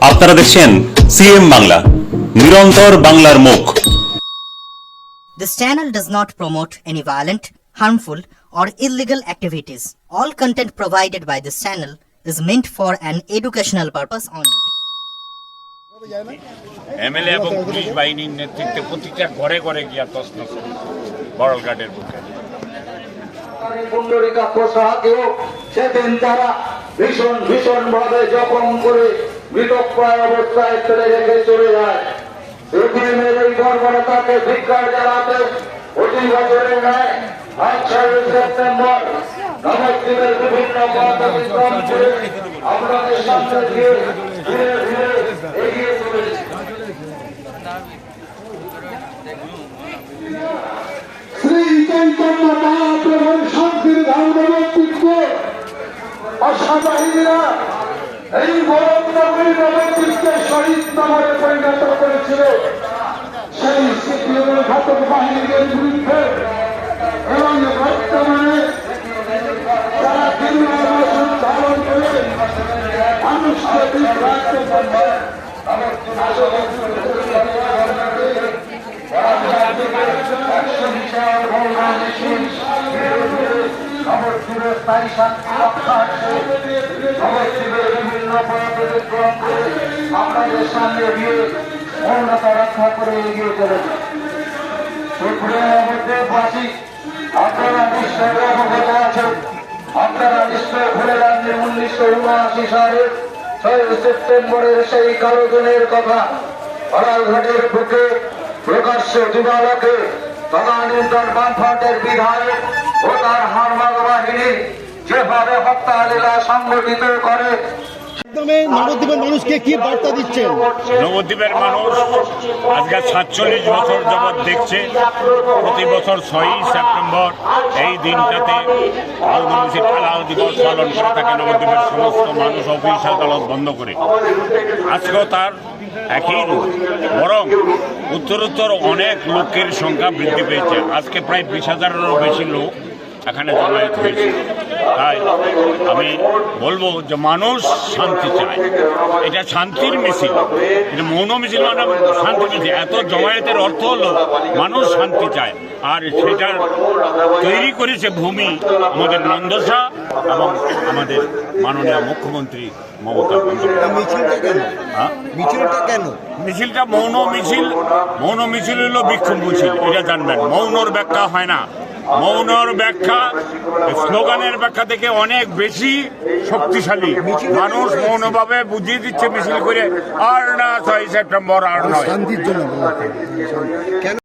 আপনারা দেখছেন সিএম বাংলা, নিরন্তর বাংলার মুখ। This channel does not promote any violent, harmful, or illegal activities. All content provided by this channel is meant for an educational purpose only. MLA এবং police বাহিনীর নেতৃত্বে প্রতিটা ঘরে ঘরে গিয়া তছনছ বড়লঘাটের বুকে পুণ্ডরিকা প্রসাদেও সেদিন তারা ভীষণ ভাবে জখম করে মৃতপ্রায় অবস্থায় ফেলে রেখে চলে যায়। এটিএমের এই বর্বরতাকে ধিক্কার জানাতে ২৫ বছরের ন্যায় আজ ৬ সেপ্টেম্বর নবদ্বীপের বিভিন্ন পথ অতিক্রম করে আপনাদের সামনে দিয়ে ধীরে ধীরে এগিয়ে চলেছি। শ্রী চৈতন্য মহাপ্রভুর শান্তির ধারণাবৃত্তিত্ব অশ্বাবাহিনীরা এই গরম নগরী নবদ্বীপকে শহীদ নগরে পরিণত করেছিল। সেই সিপিএমের ঘাতক বাহিনীদের বিরুদ্ধে এবং বর্তমানে যারা দিনের বছর ধারণ করে মানুষকে বিভ্রান্ত করছে নবদ্বীপের স্থায়ী শান্তি রক্ষার্থে নবদ্বীপের বিভিন্ন পথ অতিক্রম করে আপনাদের সামনে দিয়ে মৌনতা রক্ষা করে এগিয়ে চলেছে। নবদ্বীপবাসী আপনারা নিশ্চয় অবগত আছেন, আপনারা নিশ্চয় ভুলে যাননি ১৯৭৯ সালের ৬ সেপ্টেম্বরের সেই কালো দিনের কথা। বড়ালঘাটের বুকে প্রকাশ্যে দিবালোকে তদানীন্তন বামফ্রন্টের বিধায়ক ও তার হারমাদ বাহিনী যেভাবে হত্যা লীলা সংগঠিত করে। নবদ্বীপের মানুষকে কি বার্তা দিচ্ছেন? নবদ্বীপের মানুষ আজকে ৪৭ বছর যাবৎ দেখছে প্রতি বছর ৬ সেপ্টেম্বর এই দিনটাতে আউদমিছিল খেলাও দিবস পালন করে থাকে নবদ্বীপের সমস্ত মানুষ, অফিস আদালত বন্ধ করে। আজকেও তার একই রূপ, বরং উত্তরোত্তর অনেক লোকের সংখ্যা বৃদ্ধি পেয়েছে। আজকে প্রায় ২০,০০০-এরও বেশি লোক এখানে জমায়েত হয়েছে। তাই আমি বলবো যে মানুষ শান্তি চায়, এটা শান্তির মিছিল, এটা মৌন মিছিল মানে শান্তি মিছিল। এত জমায়েতের অর্থ হলো মানুষ শান্তি চায়, আর সেটার তৈরি করেছে ভূমি আমাদের নন্দসা এবং আমাদের মাননীয় মুখ্যমন্ত্রী মমতা বন্দ্যোপাধ্যায়। মিছিলটা কেন? মিছিলটা মৌন মিছিল। মৌন মিছিল হলো বিক্ষোভ মিছিল, এটা জানবেন। মৌনর ব্যাখ্যা হয় না, মৌনর ব্যাখ্যা স্লোগানের ব্যাখ্যা থেকে অনেক বেশি শক্তিশালী। মানুষ মৌনভাবে বুঝিয়ে দিচ্ছে মিছিল করে, আর না ৬ সেপ্টেম্বর আর নয়। শান্তির জন্য